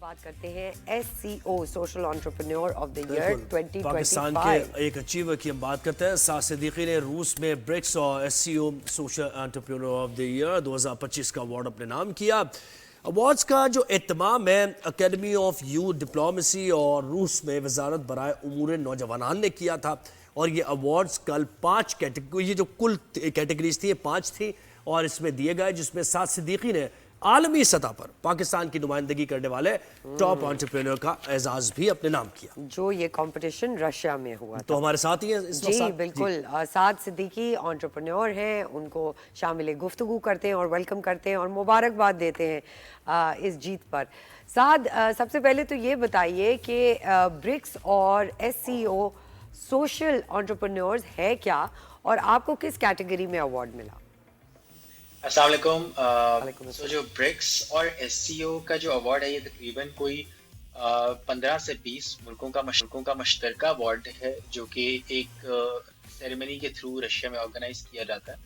बात करते हैं SCO social entrepreneur of the year 2025। Pakistan के एक अचीवर की हम बात करते हैं। साद सिद्दीकी ने रूस में ब्रिक्स और SCO social entrepreneur of the year 2025 का अवार्ड अपने नाम किया। अवार्ड्स का जो एहतमाम है अकेडमी ऑफ यूथ डिप्लोमेसी और रूस में वजारत बराए उमूर नौजवानान ने किया था। और ये अवार्ड्स कल 5 कैटेगरी, ये जो कुल कैटेगरीज थी ये 5 थी और इसमें दिए गए, जिसमें साद सिद्दीकी ने आलमी सतह पर पाकिस्तान की नुमाइंदगी करने वाले टॉप एंटरप्रेन्योर का एजाज भी अपने नाम किया। जो ये कंपटीशन रशिया में हुआ तो हमारे साथ ही हैं इस वक्त। जी बिल्कुल, साद सिद्दीकी एंटरप्रेन्योर हैं, उनको शामिल गुफ्तगू करते हैं और वेलकम करते हैं और मुबारकबाद देते हैं इस जीत पर। साद, सबसे पहले तो ये बताइए कि ब्रिक्स और SCO सोशल एंटरप्रेन्योर्स है क्या और आपको किस कैटेगरी में अवार्ड मिला? अस्सलाम वालेकुम। तो जो ब्रिक्स और SCO का जो अवार्ड है ये तकरीबन कोई 15 से 20 मुल्कों का मश्तरका अवार्ड है, जो कि एक सेरेमनी के थ्रू रशिया में ऑर्गेनाइज किया जाता है।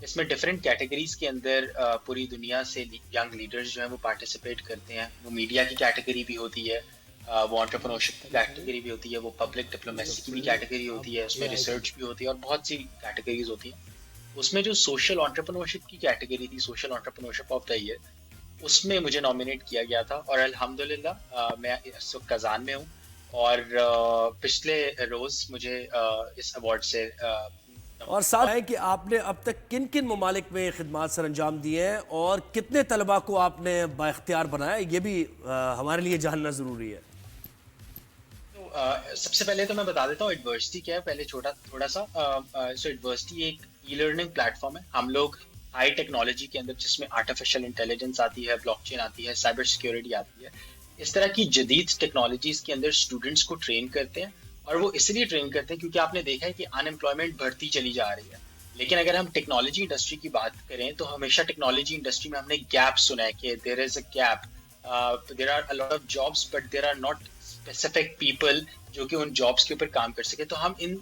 इसमें डिफरेंट कैटेगरीज के अंदर पूरी दुनिया से यंग लीडर्स जो हैं वो पार्टिसिपेट करते हैं। वो मीडिया की कैटेगरी भी होती है, वो एंटरप्रेन्योरशिप की कैटेगरी भी होती है, वो पब्लिक डिप्लोमेसी की भी कैटेगरी होती है, उसमें रिसर्च भी होती है और बहुत सी कैटेगरीज होती हैं। उसमें जो सोशल एंटरप्रेन्योरशिप की कैटेगरी थी, social entrepreneurship of the year, उसमें मुझे नॉमिनेट किया गया था और अल्हम्दुलिल्लाह मैं इस वक्त कज़ान में हूँ और पिछले रोज मुझे इस अवार्ड से और साथ है कि आपने अब तक किन किन ममालिक में खिदमात सर अंजाम दिए हैं और कितने तलबा को आपने बाइख्तियार बनाया, ये भी हमारे लिए जानना ज़रूरी है। सबसे पहले तो मैं बता देता हूँ एडवर्सिटी क्या है। पहले थोड़ा सा सो एडवर्सिटी एक ई लर्निंग प्लेटफॉर्म है। हम लोग हाई टेक्नोलॉजी के अंदर, जिसमें आर्टिफिशियल इंटेलिजेंस आती है, ब्लॉकचेन आती है, साइबर सिक्योरिटी आती है, इस तरह की जदीद टेक्नोलॉजीज के अंदर स्टूडेंट्स को ट्रेन करते हैं। और वो इसलिए ट्रेन करते हैं क्योंकि आपने देखा है कि अनएम्प्लॉयमेंट बढ़ती चली जा रही है। लेकिन अगर हम टेक्नोलॉजी इंडस्ट्री की बात करें तो हमेशा टेक्नोलॉजी इंडस्ट्री में हमने गैप सुना है कि there is a gap, there are a lot of jobs but there are not specific people जो कि उन जॉब्स के ऊपर काम कर सके। तो हम इन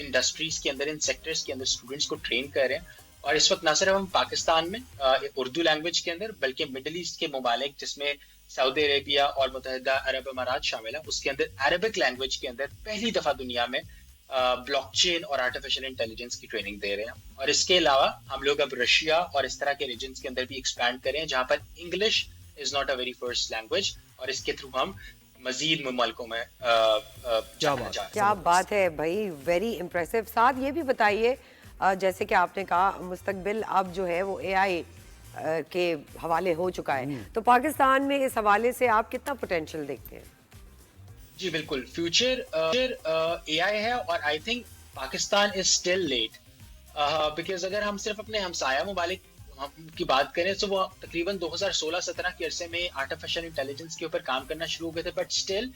इंडस्ट्रीज के अंदर, इन सेक्टर्स के अंदर स्टूडेंट्स को ट्रेन कर रहे हैं। और इस वक्त ना सिर्फ हम पाकिस्तान में उर्दू लैंग्वेज के अंदर, बल्कि मिडिल ईस्ट के ममालिक जिसमें सऊदी अरेबिया और मुत्तहिदा अरब अमारात शामिल है, उसके अंदर अरबिक लैंग्वेज के अंदर पहली दफा दुनिया में ब्लॉकचेन और आर्टिफिशियल इंटेलिजेंस की ट्रेनिंग दे रहे हैं। और इसके अलावा हम लोग अब रशिया और इस तरह के रीजन्स के अंदर भी एक्सपैंड कर रहे हैं जहाँ पर English is not a very first language, और इसके थ्रू हम मजीद मुल्कों में क्या बात है भाई, वेरी इम्प्रेसिव। साथ ये भी बताइए, जैसे कि आपने कहा मुस्तकबिल अब जो है वो AI के हवाले हो चुका है, तो पाकिस्तान में इस हवाले से आप कितना पोटेंशियल देखते हैं? जी बिल्कुल, फ्यूचर AI है और I think Pakistan is still let, because अगर हम सिर्फ अपने हमसाया ममालिक की बात करें तो वो तकरीबन 2016-17 के अरसे में आर्टिफिशियल इंटेलिजेंस के ऊपर काम करना शुरू हो गए थे, but still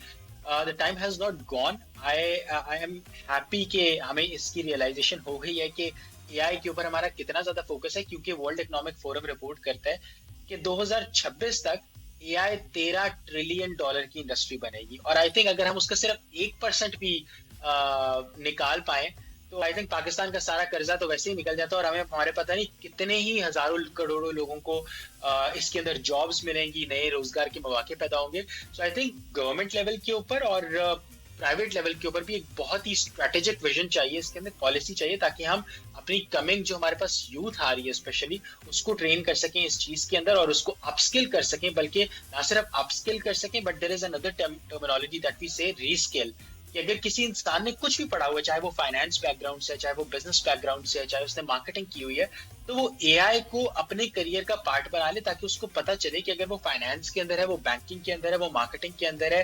the time has not gone. I am happy कि हमें इसकी रियलाइजेशन हो गई है कि AI के ऊपर हमारा कितना ज्यादा फोकस है, क्योंकि वर्ल्ड इकोनॉमिक फोरम रिपोर्ट करता है कि 2026 तक AI $13 ट्रिलियन की इंडस्ट्री बनेगी। और आई थिंक अगर हम उसका सिर्फ 1% भी निकाल पाए तो आई थिंक पाकिस्तान का सारा कर्जा तो वैसे ही निकल जाता है और हमें हमारे पता नहीं कितने ही हजारों करोड़ों लोगों को इसके अंदर जॉब्स मिलेंगी, नए रोजगार के मौके पैदा होंगे। सो आई थिंक गवर्नमेंट लेवल के ऊपर और प्राइवेट लेवल के ऊपर भी एक बहुत ही स्ट्रेटेजिक विजन चाहिए, इसके अंदर पॉलिसी चाहिए, ताकि हम अपनी कमिंग जो हमारे पास यूथ आ रही है स्पेशली उसको ट्रेन कर सकें इस चीज के अंदर और उसको अपस्किल कर सकें। बल्कि ना सिर्फ अपस्किल कर सकें but there is another terminology that we say reskill, कि अगर किसी इंसान ने कुछ भी पढ़ा हुआ है, चाहे वो फाइनेंस बैकग्राउंड से है, चाहे वो बिजनेस बैकग्राउंड से है, चाहे उसने मार्केटिंग की हुई है, तो वो AI को अपने करियर का पार्ट बना ले, ताकि उसको पता चले कि अगर वो फाइनेंस के अंदर है, वो बैंकिंग के अंदर है, वो मार्केटिंग के अंदर है,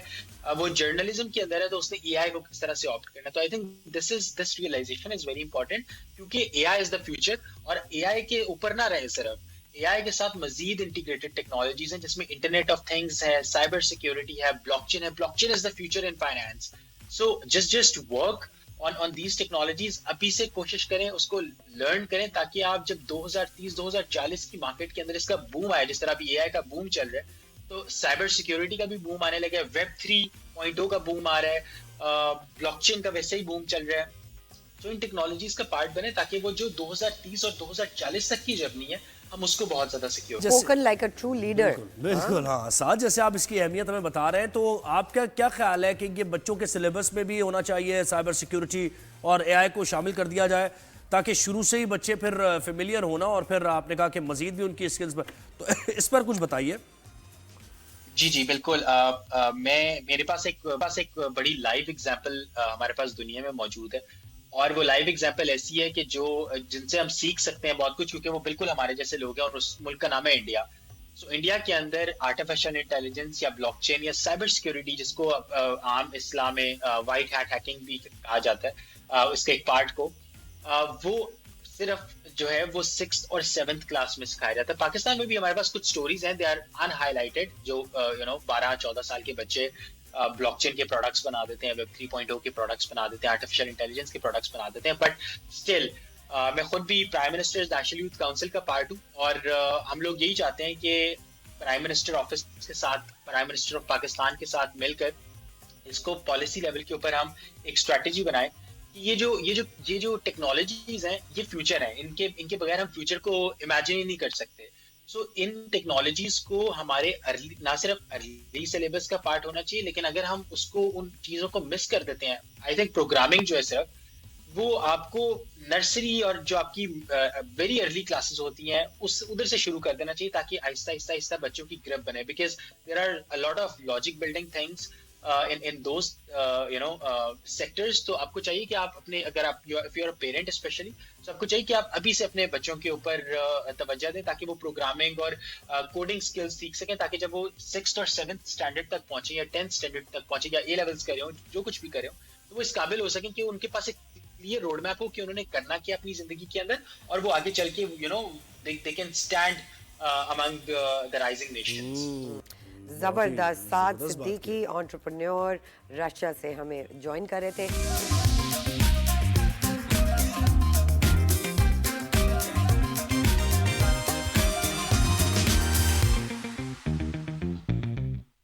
वो जर्नलिज्म के अंदर है, तो उसने AI को किस तरह से ऑप्ट करना है। तो I think this realisation is very important, क्योंकि AI इज द फ्यूचर। और AI के ऊपर ना रहे सिर्फ, AI के साथ मजीद इंटीग्रेटेड टेक्नोलॉजीज हैं जिसमें इंटरनेट ऑफ थिंग्स है, साइबर सिक्योरिटी है, ब्लॉकचेन है। Blockchain is the future in finance. So just work on these technologies, अभी से कोशिश करें, उसको लर्न करें, ताकि आप जब 2030-2040 की मार्केट के अंदर इसका बूम आए, जिस तरह अभी AI का बूम चल रहा है, तो साइबर सिक्योरिटी का भी बूम आने लगा है, वेब 3.0 का बूम आ रहा है, ब्लॉकचेन का वैसे ही बूम चल रहा है। तो इन टेक्नोलॉजीज का पार्ट बने ताकि वो जो 2030 और 2040 तक की जर्नी है हम उसको बहुत ज्यादा secure Spoken like a true leader. बिल्कुल हाँ साथ जैसे आप इसकी अहमियत हमें बता रहे हैं तो आपका क्या ख्याल है कि ये बच्चों के सिलेबस में भी होना चाहिए साइबर सिक्योरिटी और एआई को शामिल कर दिया जाए ताकि शुरू से ही बच्चे फिर फेमिलियर होना और फिर आपने कहा कि मजीद भी उनकी स्किल्स पर तो इस पर कुछ बताइए। जी बिल्कुल। मेरे पास एक बड़ी लाइव एग्जांपल हमारे पास दुनिया में मौजूद है और वो लाइव एग्जांपल ऐसी है कि जिनसे हम सीख सकते हैं बहुत कुछ क्योंकि वो बिल्कुल हमारे जैसे लोग हैं और उस मुल्क का नाम है इंडिया। सो इंडिया के अंदर आर्टिफिशियल इंटेलिजेंस या ब्लॉकचेन या साइबर सिक्योरिटी जिसको आम इस्लाम में वाइट हैट हैकिंग भी कहा जाता है उसके एक पार्ट को वो सिर्फ जो है वो 6th और 7th क्लास में सिखाया जाता है। पाकिस्तान में भी हमारे पास कुछ स्टोरीज हैं, दे आर अनहाइलाइटेड, जो 12-14 साल के बच्चे ब्लॉकचेन के प्रोडक्ट्स बना देते हैं, वेब 3.0 के प्रोडक्ट्स बना देते हैं, आर्टिफिशियल इंटेलिजेंस के प्रोडक्ट्स बना देते हैं। बट स्टिल मैं खुद भी prime ministers national youth council का पार्ट हूँ और हम लोग यही चाहते हैं कि प्राइम मिनिस्टर ऑफिस के साथ, प्राइम मिनिस्टर ऑफ पाकिस्तान के साथ मिलकर इसको पॉलिसी लेवल के ऊपर हम एक स्ट्रेटेजी बनाएं कि ये जो टेक्नोलॉजीज हैं ये फ्यूचर है, इनके बगैर हम फ्यूचर को इमेजिन ही नहीं कर सकते। सो इन टेक्नोलॉजीज को हमारे ना सिर्फ अर्ली सिलेबस का पार्ट होना चाहिए, लेकिन अगर हम उसको उन चीजों को मिस कर देते हैं, आई थिंक प्रोग्रामिंग जो है सिर्फ वो आपको नर्सरी और जो आपकी वेरी अर्ली क्लासेस होती हैं उधर से शुरू कर देना चाहिए ताकि आहिस्ता आहिस्ता बच्चों की ग्रिप बने, because there are a lot of logic building things in those sectors। तो आपको चाहिए कि आप अपने अगर आप if you're a parent especially, तो आपको चाहिए कि आप अभी से अपने बच्चों के ऊपर तवज्जो दें ताकि वो प्रोग्रामिंग और कोडिंग स्किल्स सीख सकें, ताकि जब वो 6th और 7th स्टैंडर्ड तक पहुंचे या 10th स्टैंडर्ड तक पहुंचे या A levels कर रहे हो, जो कुछ भी कर रहे हो, तो वो इस काबिल हो सकें कि उनके पास एक क्लियर रोड मैप हो कि उन्होंने करना क्या अपनी जिंदगी के अंदर और वो आगे चल के they can stand among the rising nations। जबरदस्त। साद सिद्दीकी एंटरप्रेन्योर रशिया से हमें ज्वाइन कर रहे थे।